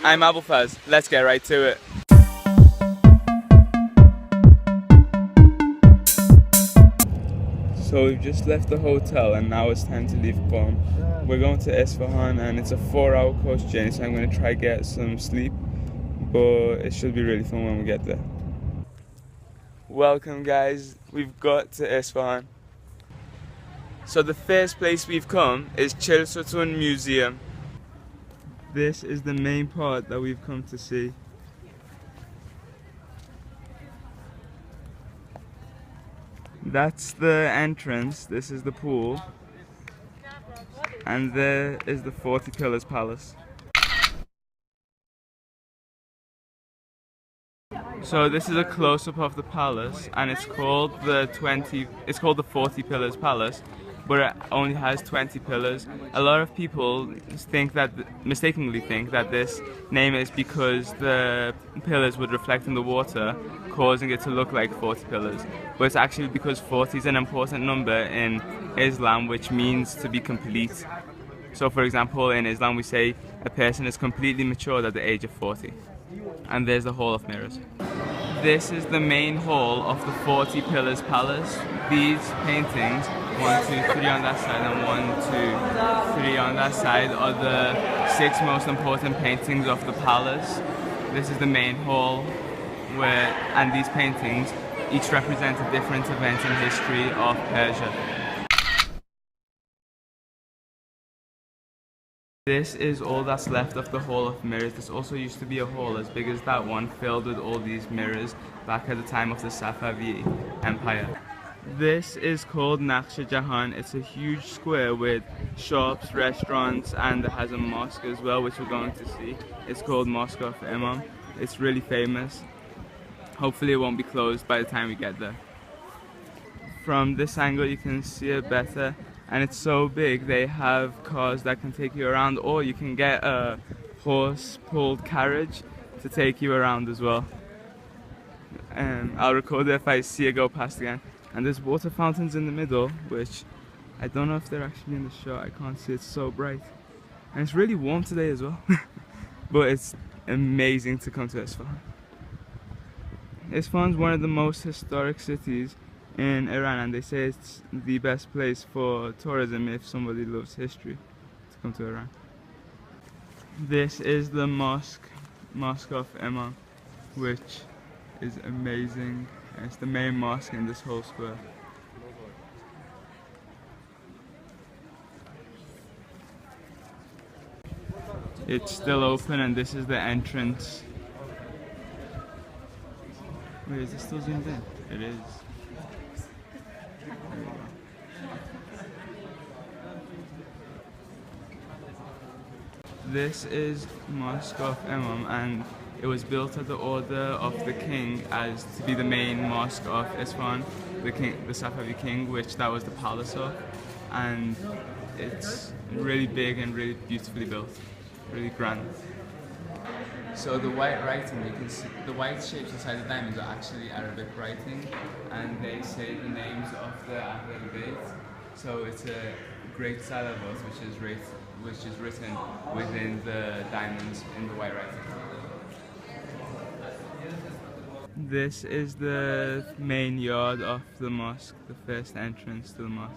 I'm Abolfazl. Let's get right to it. So we've just left the hotel and now it's time to leave Qom. We're going to Isfahan and it's a 4-hour coach journey, so I'm going to try get some sleep, but it should be really fun when we get there. Welcome guys, we've got to Isfahan. So the first place we've come is Chil Sutun Museum. This is the main part that we've come to see. That's the entrance, this is the pool, and there is the 40 Pillars Palace. So this is a close-up of the palace, and it's called the 40 Pillars Palace, but it only has 20 pillars. A lot of people mistakenly think that this name is because the pillars would reflect in the water, causing it to look like 40 pillars. But it's actually because 40 is an important number in Islam, which means to be complete. So for example, in Islam we say a person is completely matured at the age of 40. And there's the Hall of Mirrors. This is the main hall of the 40 Pillars Palace. These paintings, 1, 2, 3 on that side and 1, 2, 3 on that side, are the 6 most important paintings of the palace. This is the main hall, and these paintings each represent a different event in history of Persia. This is all that's left of the Hall of Mirrors. This also used to be a hall as big as that one, filled with all these mirrors back at the time of the Safavid Empire. This is called Naqsh Jahan. It's a huge square with shops, restaurants, and it has a mosque as well, which we're going to see. It's called Mosque of Imam. It's really famous. Hopefully it won't be closed by the time we get there. From this angle you can see it better. And it's so big, they have cars that can take you around, or you can get a horse-pulled carriage to take you around as well. I'll record it if I see it go past again. And there's water fountains in the middle, which I don't know if they're actually in the shot. I can't see, it's so bright. And it's really warm today as well. But it's amazing to come to Isfahan. Isfahan's one of the most historic cities in Iran, and they say it's the best place for tourism if somebody loves history to come to Iran. This is the Mosque of Imam, which is amazing. It's the main mosque in this whole square. It's still open, and this is the entrance. Wait, is it still zoomed in? It is. This is Mosque of Imam, and it was built at the order of the king as to be the main mosque of Isfahan, the Safavid king, which that was the palace of, and it's really big and really beautifully built, really grand. So the white writing, you can see, the white shapes inside the diamonds are actually Arabic writing, and they say the names of the Ahlul Bayt. So it's a great salawat which is written within the diamonds in the white writing. This is the main yard of the mosque, the first entrance to the mosque.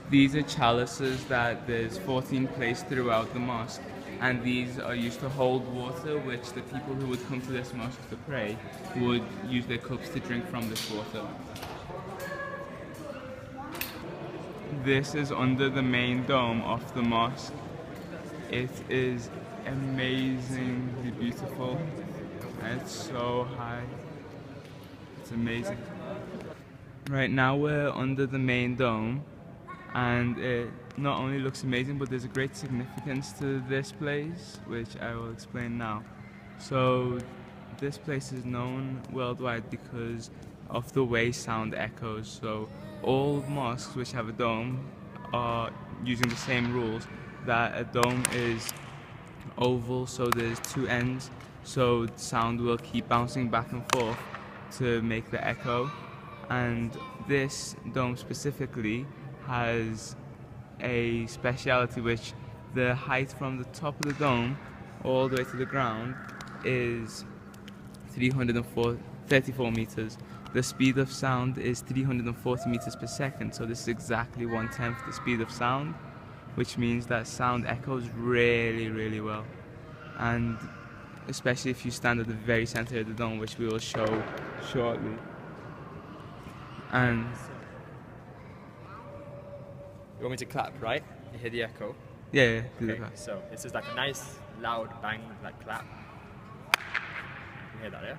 These are chalices that there's 14 placed throughout the mosque, and these are used to hold water, which the people who would come to this mosque to pray would use their cups to drink from this water. This is under the main dome of the mosque. It is amazingly beautiful, and it's so high. It's amazing. Right now we're under the main dome, and it not only looks amazing, but there's a great significance to this place, which I will explain now. So this place is known worldwide because of the way sound echoes. So all mosques which have a dome are using the same rules, that a dome is oval, so there's 2 ends, so sound will keep bouncing back and forth to make the echo. And this dome specifically has a speciality, which the height from the top of the dome all the way to the ground is 334 meters. The speed of sound is 340 meters per second, so this is exactly 1/10 the speed of sound, which means that sound echoes really, really well. And especially if you stand at the very center of the dome, which we will show shortly. And you want me to clap, right? You hear the echo? yeah, Okay, so this is like a nice, loud bang, like clap. You hear that, yeah?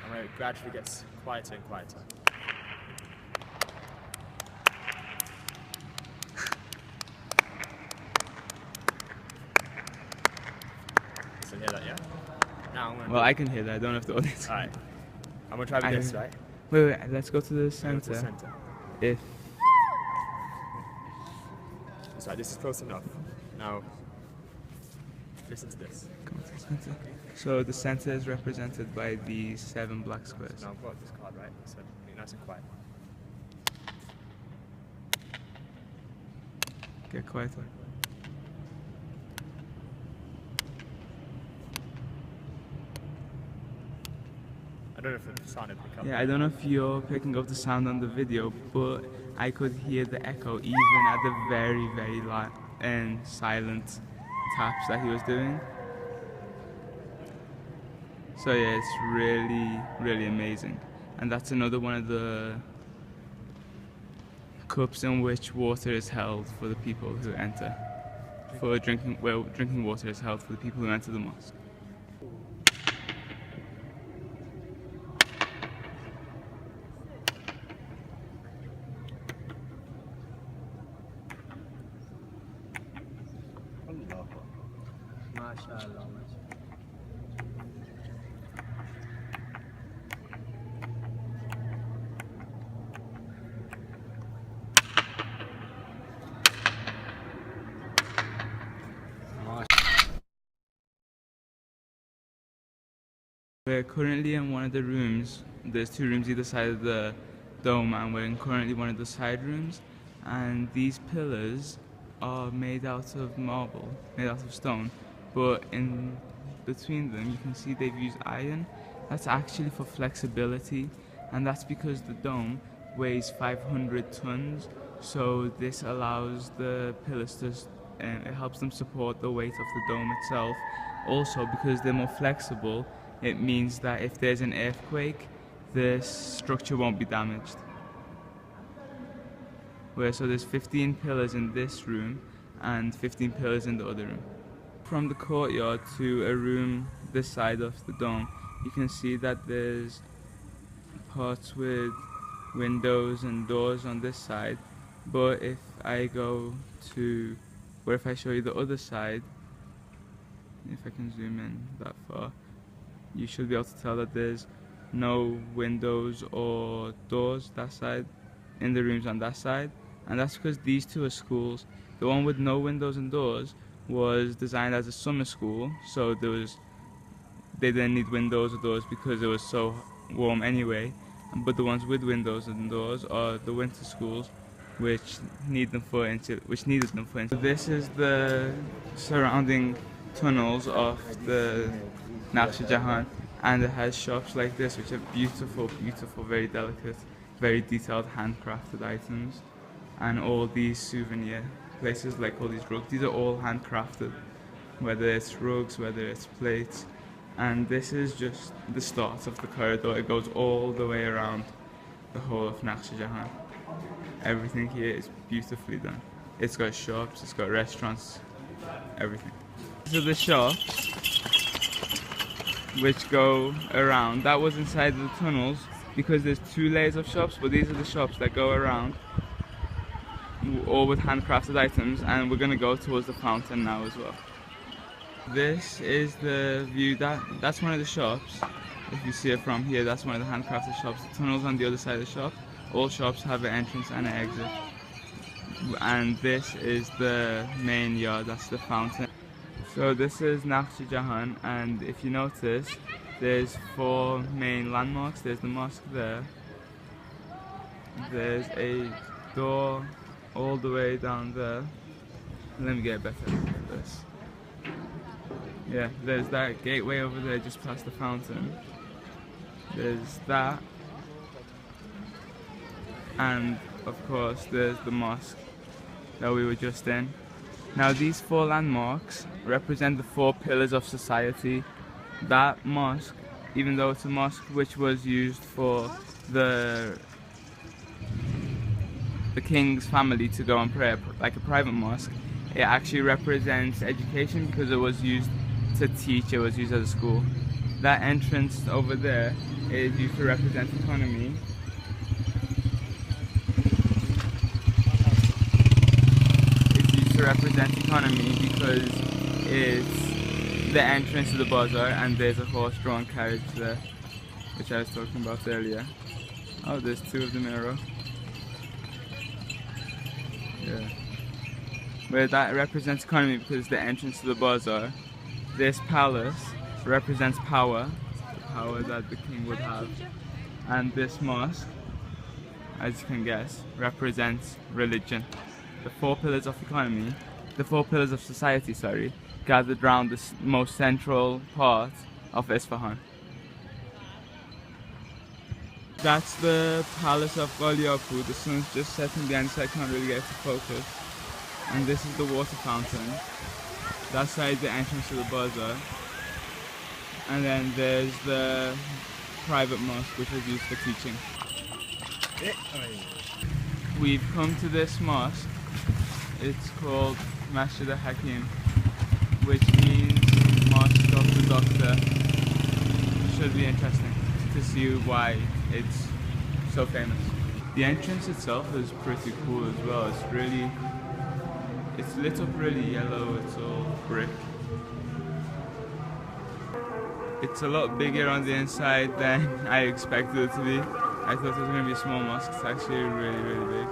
And when it gradually gets quieter and quieter. So hear that, yeah? Now I'm gonna well, I can hear that. I don't know if the audience. Alright. I'm gonna try with this, right? Wait, let's go to the Go center. to the center. If Sorry, this is close enough. Now, listen to this. come to the center. So the center is represented by these 7 black squares. Now I've got this card, right? So be nice and quiet. Get quieter. I don't know if the sound had picked up. Yeah, I don't know if you're picking up the sound on the video, but I could hear the echo even at the very, very light and silent taps that he was doing. So yeah, it's really, really amazing. And that's another one of the cups in which water is held for the people who enter. For drinking, well, drinking water is held for the people who enter the mosque. MashaAllah. We're currently in one of the rooms. There's 2 rooms either side of the dome, and we're in currently one of the side rooms. And these pillars are made out of marble, made out of stone, but in between them you can see they've used iron. That's actually for flexibility, and that's because the dome weighs 500 tons, so this allows the pillars to, it helps them support the weight of the dome itself. Also, because they're more flexible, it means that if there's an earthquake, the structure won't be damaged. So there's 15 pillars in this room and 15 pillars in the other room. From the courtyard to a room this side of the dome, you can see that there's parts with windows and doors on this side, but if I go to, or if I show you the other side, if I can zoom in that far, you should be able to tell that there's no windows or doors that side in the rooms on that side. And that's because these 2 are schools. The one with no windows and doors was designed as a summer school, so they didn't need windows or doors because it was so warm anyway. But the ones with windows and doors are the winter schools, which needed them for insulation. This is the surrounding tunnels of the Naqsh Jahan, and it has shops like this, which are beautiful, beautiful, very delicate, very detailed handcrafted items. And all these souvenir places, like all these rugs, these are all handcrafted, whether it's rugs, whether it's plates. And this is just the start of the corridor. It goes all the way around the whole of Naqsh Jahan. Everything here is beautifully done. It's got shops, it's got restaurants, everything. These are the shops which go around. That was inside the tunnels because there's 2 layers of shops, but these are the shops that go around, all with handcrafted items, and we're going to go towards the fountain now as well. This is the view, that's one of the shops. If you see it from here, that's one of the handcrafted shops. The tunnel's on the other side of the shop. All shops have an entrance and an exit. And this is the main yard, that's the fountain. So this is Naqsh Jahan, and if you notice, there's 4 main landmarks. There's the mosque there. There's a door all the way down there. Let me get a better look at this. Yeah, there's that gateway over there just past the fountain. There's that. And of course there's the mosque that we were just in. Now these 4 landmarks represent the 4 pillars of society. That mosque, even though it's a mosque which was used for the king's family to go and pray, like a private mosque, it actually represents education because it was used to teach, it was used as a school. That entrance over there is used to represent economy. It's used to represent economy because it's the entrance to the bazaar, and there's a horse-drawn carriage there, which I was talking about earlier. Oh, there's 2 of them in a row. Yeah. Where that represents economy because it's the entrance to the bazaar. This palace represents power, the power that the king would have. And this mosque, as you can guess, represents religion. The 4 pillars of economy, the 4 pillars of society, sorry, gathered around the most central part of Isfahan. That's the palace of Galiapu. The sun's just setting behind, so I can't really get it to focus. And this is the water fountain. That side is the entrance to the bazaar. And then there's the private mosque, which was used for teaching. We've come to this mosque. It's called Masjid al-Hakim, which means Mosque of the Doctor. Should be interesting to see why it's so famous. The entrance itself is pretty cool as well. It's lit up really yellow, it's all brick. It's a lot bigger on the inside than I expected it to be. I thought it was going to be a small mosque. It's actually really, really big.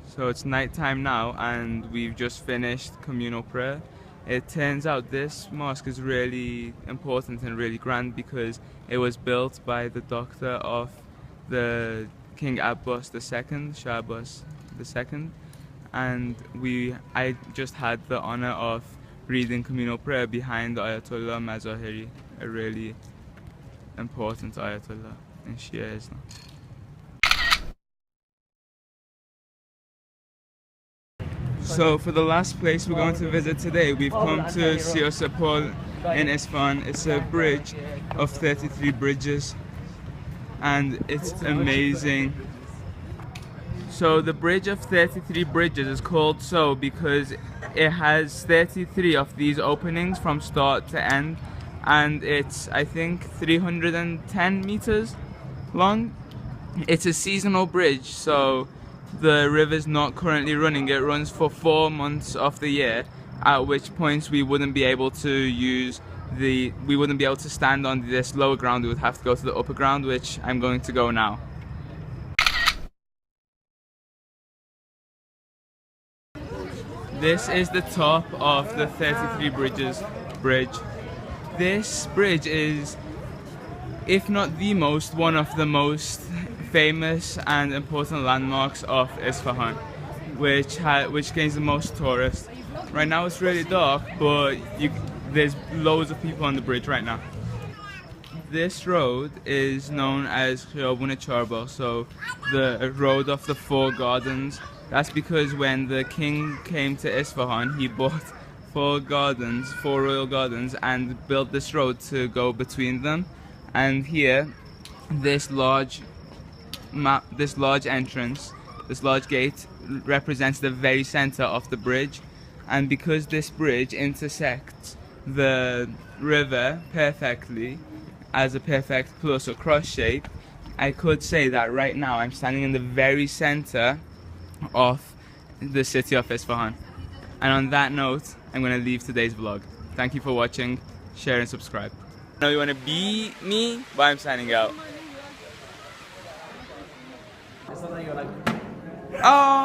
So it's nighttime now and we've just finished communal prayer. It turns out this mosque is really important and really grand because it was built by the doctor of the King Abbas II, Shah Abbas II, and I just had the honor of reading communal prayer behind the Ayatollah Mazahiri, a really important Ayatollah in Shia Islam. So for the last place we're going to visit today, we've come to Siosapol in Isfahan. It's a bridge of 33 bridges and it's amazing. So the bridge of 33 bridges is called so because it has 33 of these openings from start to end, and it's I think 310 meters long. It's a seasonal bridge, so the river's not currently running. It runs for 4 months of the year, at which points we wouldn't be able to stand on this lower ground. We would have to go to the upper ground, which I'm going to go now. This is the top of the 33 bridges bridge. This bridge is, if not the most, one of the most famous and important landmarks of Isfahan, which gains the most tourists. Right now it's really dark, but there's loads of people on the bridge right now. This road is known as Khiyabun Charbagh, so the road of the 4 gardens. That's because when the king came to Isfahan, he bought 4 royal gardens, and built this road to go between them. And here, this large entrance, this large gate, represents the very center of the bridge. And because this bridge intersects the river perfectly as a perfect plus or cross shape, I could say that right now I'm standing in the very center of the city of Isfahan. And on that note, I'm going to leave today's vlog. Thank you for watching, share and subscribe. I know you want to be me, but I'm signing out. Oh!